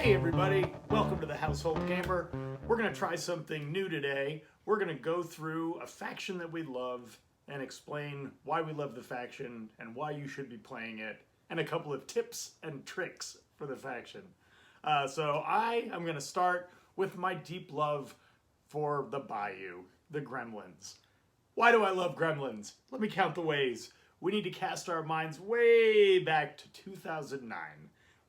Hey everybody, welcome to the Household Gamer. We're going to try something new today. We're going to go through a faction that we love and explain why we love the faction and why you should be playing it, and a couple of tips and tricks for the faction. So I am going to start with my deep love for the Bayou, the Gremlins. Why do I love Gremlins? Let me count the ways. We need to cast our minds way back to 2009.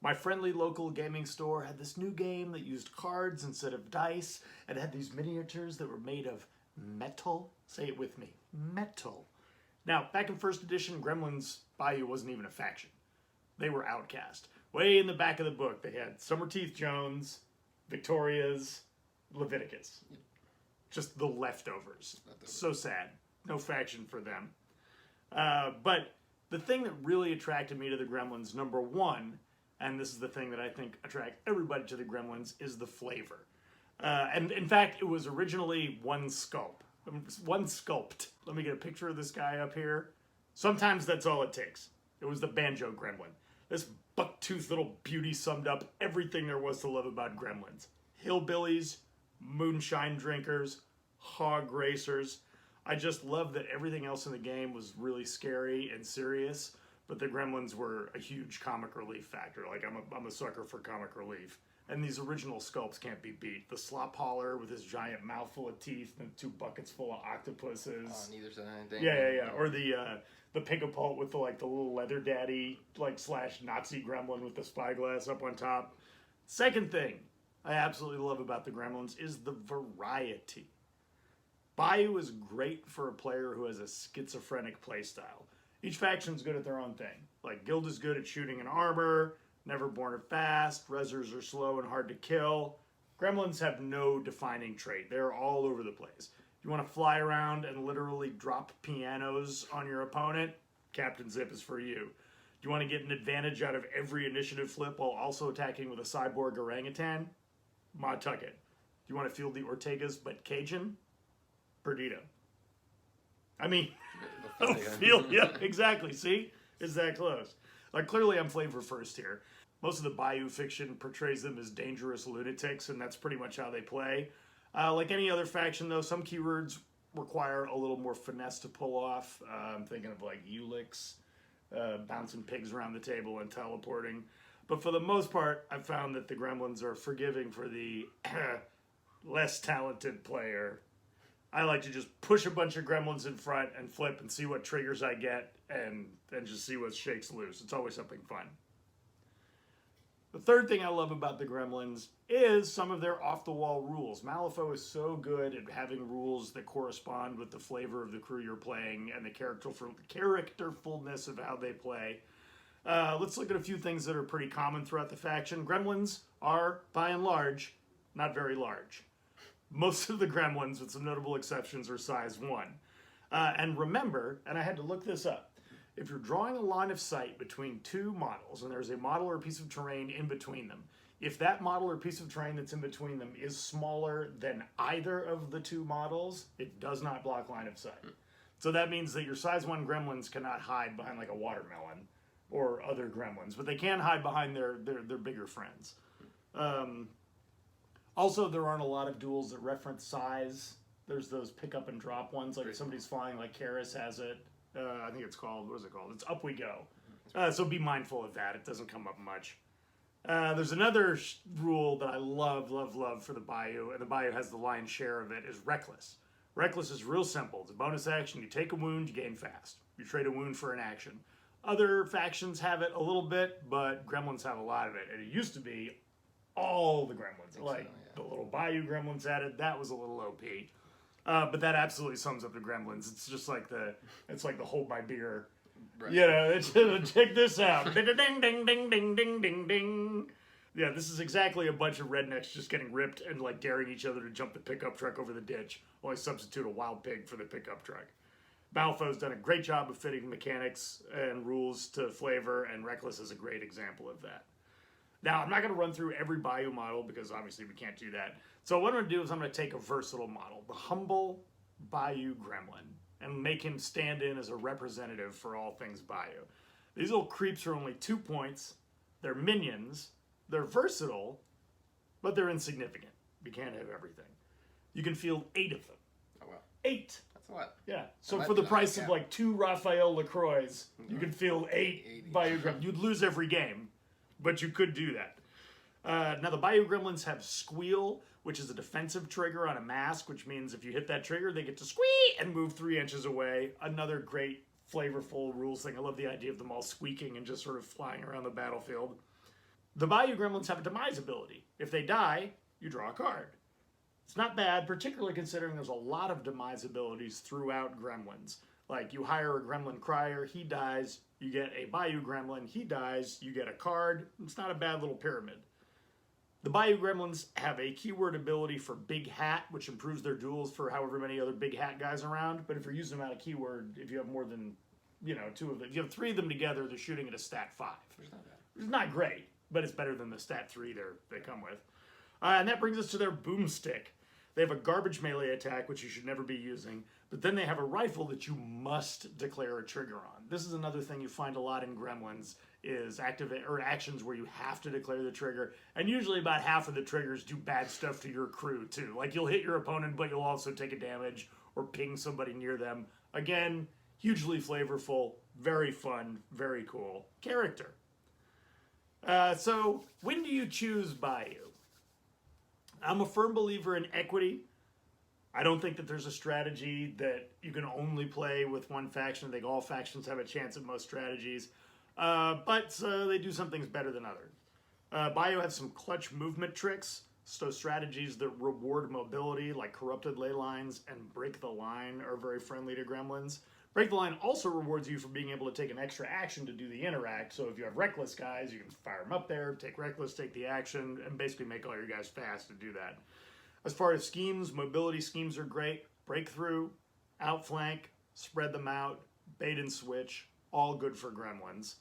My friendly local gaming store had this new game that used cards instead of dice and had these miniatures that were made of metal. Say it with me, metal. Now, back in first edition, Gremlins Bayou wasn't even a faction. They were outcast. Way in the back of the book, they had Summerteeth Jones, Victoria's, Leviticus. Just the leftovers. So sad. No faction for them. But the thing that really attracted me to the Gremlins, number one, and this is the thing that I think attracts everybody to the Gremlins, is the flavor. And in fact, it was originally one sculpt. Let me get a picture of this guy up here. Sometimes that's all it takes. It was the Banjo Gremlin. This buck-toothed little beauty summed up everything there was to love about Gremlins. Hillbillies, moonshine drinkers, hog racers. I just loved that everything else in the game was really scary and serious, but the Gremlins were a huge comic relief factor. Like, I'm a sucker for comic relief. And these original sculpts can't be beat. The slop hauler with his giant mouthful of teeth and 2 buckets full of octopuses. On either side. Yeah. Or the Pigapult with the little leather daddy, slash Nazi gremlin with the spyglass up on top. Second thing I absolutely love about the Gremlins is the variety. Bayou is great for a player who has a schizophrenic playstyle. Each faction's good at their own thing. Like, Guild is good at shooting and armor, Neverborn are fast, Rezzers are slow and hard to kill. Gremlins have no defining trait. They're all over the place. If you want to fly around and literally drop pianos on your opponent, Captain Zip is for you. Do you want to get an advantage out of every initiative flip while also attacking with a cyborg orangutan? Ma Tucket. Do you want to field the Ortegas but Cajun? Perdido. I mean, yeah, exactly. See? It's that close. Like, clearly I'm flavor first here. Most of the Bayou fiction portrays them as dangerous lunatics, and that's pretty much how they play. Like any other faction, though, some keywords require a little more finesse to pull off. I'm thinking of, like, Ulix, bouncing pigs around the table and teleporting. But for the most part, I've found that the Gremlins are forgiving for the less talented player. I like to just push a bunch of Gremlins in front and flip and see what triggers I get and just see what shakes loose. It's always something fun. The third thing I love about the Gremlins is some of their off-the-wall rules. Malifaux is so good at having rules that correspond with the flavor of the crew you're playing and the characterfulness of how they play. Let's look at a few things that are pretty common throughout the faction. Gremlins are, by and large, not very large. Most of the Gremlins, with some notable exceptions, are size 1. And remember, and I had to look this up, if you're drawing a line of sight between 2 models, and there's a model or a piece of terrain in between them, if that model or piece of terrain that's in between them is smaller than either of the 2 models, it does not block line of sight. So that means that your size 1 Gremlins cannot hide behind, like, a watermelon or other Gremlins, but they can hide behind their bigger friends. Also, there aren't a lot of duels that reference size. There's those pick up and drop ones, like if somebody's flying, like Karis has it. I think it's called, what is it called? It's Up We Go. So be mindful of that. It doesn't come up much. There's another rule that I love for the Bayou, and the Bayou has the lion's share of it, is Reckless. Reckless is real simple. It's a bonus action. You take a wound, you gain fast. You trade a wound for an action. Other factions have it a little bit, but Gremlins have a lot of it. And it used to be all the Gremlins. The little Bayou Gremlins had it. That was a little OP. But that absolutely sums up the Gremlins. It's just like the hold my beer. Right. You know, check this out. Ding, ding, ding, ding, ding, ding, ding. Yeah, this is exactly a bunch of rednecks just getting ripped and, like, daring each other to jump the pickup truck over the ditch. Only substitute a wild pig for the pickup truck. Malifaux's done a great job of fitting mechanics and rules to flavor, and Reckless is a great example of that. Now, I'm not going to run through every Bayou model because obviously we can't do that. So what I'm going to do is I'm going to take a versatile model, the humble Bayou Gremlin, and make him stand in as a representative for all things Bayou. These little creeps are only 2 points. They're minions. They're versatile. but they're insignificant. You can't have everything. You can field 8 of them. Oh, wow. 8. That's a lot. Yeah. So for the price of like 2 Raphael LaCroix, you could field 8 Bayou Gremlins. You'd lose every game, but you could do that. Now the Bayou Gremlins have Squeal, which is a defensive trigger on a mask, which means if you hit that trigger, they get to squeak and move 3 inches away. Another great flavorful rules thing. I love the idea of them all squeaking and just sort of flying around the battlefield. The Bayou Gremlins have a demise ability. If they die, you draw a card. It's not bad, particularly considering there's a lot of demise abilities throughout Gremlins. Like, you hire a Gremlin Crier, he dies, you get a Bayou Gremlin, he dies, you get a card. It's not a bad little pyramid. The Bayou Gremlins have a keyword ability for Big Hat, which improves their duels for however many other Big Hat guys around. But if you're using them out of keyword, if you have more than, 2 of them, if you have 3 of them together, they're shooting at a stat 5. Which is not bad. It's not great, but it's better than the stat 3 they come with. And that brings us to their Boomstick. They have a garbage melee attack, which you should never be using, but then they have a rifle that you must declare a trigger on. This is another thing you find a lot in Gremlins, is actions where you have to declare the trigger, and usually about half of the triggers do bad stuff to your crew too. Like, you'll hit your opponent, but you'll also take a damage or ping somebody near them. Again, hugely flavorful, very fun, very cool character. So when do you choose Bayou? I'm a firm believer in equity. I don't think that there's a strategy that you can only play with one faction. I think all factions have a chance at most strategies. But they do some things better than others. Bayou has some clutch movement tricks, so strategies that reward mobility, like Corrupted Ley Lines and Break the Line, are very friendly to Gremlins. Break the Line also rewards you for being able to take an extra action to do the interact, so if you have Reckless guys, you can fire them up there, take Reckless, take the action, and basically make all your guys fast to do that. As far as schemes, mobility schemes are great. Breakthrough, outflank, spread them out, bait and switch, all good for Gremlins.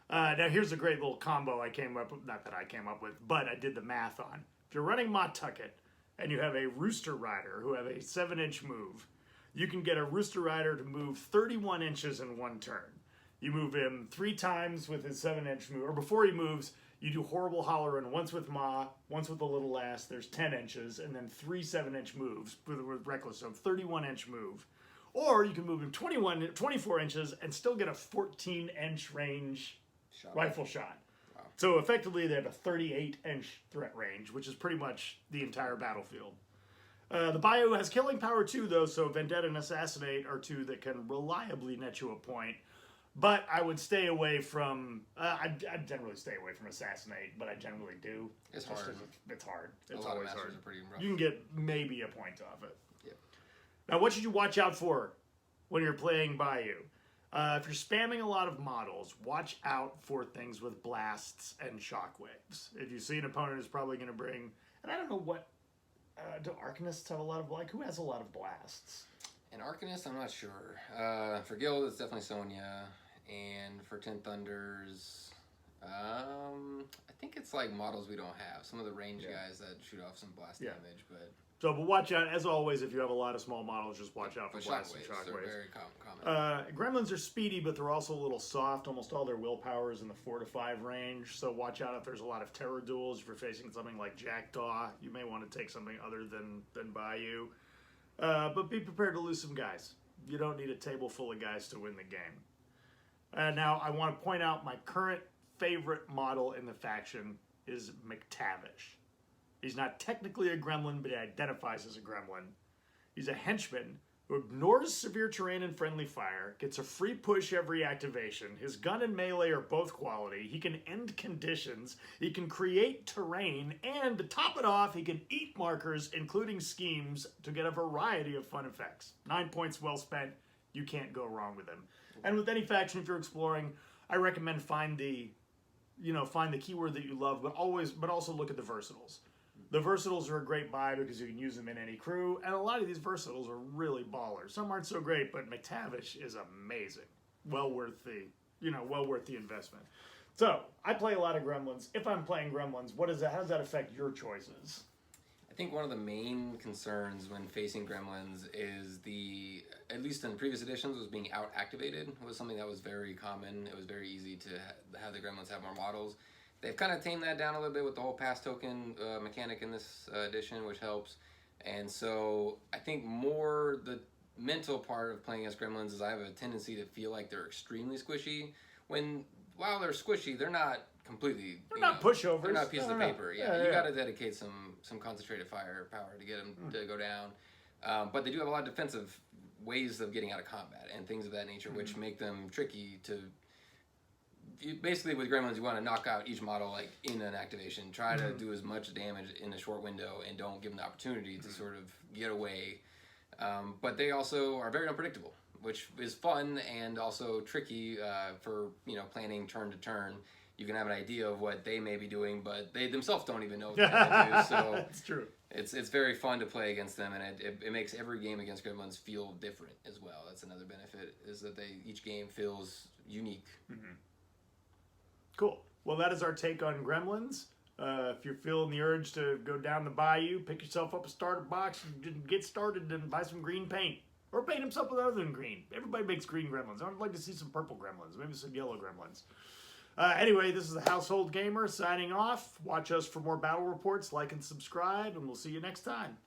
Now here's a great little combo I came up with, not that I came up with, but I did the math on. If you're running Mott Tucket and you have a Rooster Rider who have a 7-inch move, you can get a Rooster Rider to move 31 inches in one turn. You move him 3 times with his 7-inch move, or before he moves, you do Horrible Hollerin' once with Ma, once with the Little Lass, there's 10 inches, and then 3 7-inch moves with Reckless, so 31-inch move. Or you can move him 24 inches and still get a 14-inch range rifle shot. Wow. So effectively they have a 38-inch threat range, which is pretty much the entire battlefield. The Bayou has killing power too, though, so Vendetta and Assassinate are 2 that can reliably net you a point. But I would stay away from, I generally stay away from Assassinate, but I generally do. It's hard. It's hard. It's a lot always of hard. Are pretty rough. You can get maybe a point off it. Yeah. Now, what should you watch out for when you're playing Bayou? If you're spamming a lot of models, watch out for things with blasts and shockwaves. If you see an opponent who's probably going to bring, and I don't know what, do Arcanists have a lot of, who has a lot of blasts? And Arcanist, I'm not sure. For Guild, it's definitely Sonya. And for 10 Thunders, I think it's models we don't have. Some of the range guys that shoot off some blast damage, but watch out. As always, if you have a lot of small models, just watch out for blasts and shockwaves. They're very common. Gremlins are speedy, but they're also a little soft. Almost all their willpower is in the 4 to 5 range, so watch out if there's a lot of terror duels. If you're facing something like Jackdaw, you may want to take something other than Bayou. But be prepared to lose some guys. You don't need a table full of guys to win the game. Now, I want to point out my current favorite model in the faction is McTavish. He's not technically a gremlin, but he identifies as a gremlin. He's a henchman who ignores severe terrain and friendly fire, gets a free push every activation. His gun and melee are both quality. He can end conditions. He can create terrain. And to top it off, he can eat markers, including schemes, to get a variety of fun effects. 9 points well spent. You can't go wrong with him. And with any faction, if you're exploring, I recommend find the keyword that you love, but also look at the versatiles. The versatiles are a great buy because you can use them in any crew, and a lot of these versatiles are really ballers. Some aren't so great, but McTavish is amazing. Well worth the investment. So I play a lot of Gremlins. If I'm playing Gremlins, how does that affect your choices? I think one of the main concerns when facing Gremlins is at least in previous editions, was being out-activated. It was something that was very common. It was very easy to have the Gremlins have more models. they've kind of tamed that down a little bit with the whole pass token mechanic in this edition, which helps. And so I think more the mental part of playing as gremlins is I have a tendency to feel like they're extremely squishy. When while they're squishy, they're not completely. They're not pushovers. They're not pieces of paper. Yeah, You got to dedicate some concentrated firepower to get them to go down. But they do have a lot of defensive ways of getting out of combat and things of that nature, which make them tricky to. Basically, with gremlins, you want to knock out each model like in an activation. Try to do as much damage in a short window, and don't give them the opportunity to sort of get away. But they also are very unpredictable, which is fun and also tricky for planning turn to turn. You can have an idea of what they may be doing, but they themselves don't even know what they're going to do. So that's true. It's very fun to play against them, and it makes every game against gremlins feel different as well. That's another benefit, is that each game feels unique. Cool. Well, that is our take on gremlins. If you're feeling the urge to go down the bayou, pick yourself up a starter box and get started and buy some green paint. Or paint them something other than green. Everybody makes green gremlins. I'd like to see some purple gremlins, maybe some yellow gremlins. Anyway, this is the Household Gamer signing off. Watch us for more battle reports, like and subscribe, and we'll see you next time.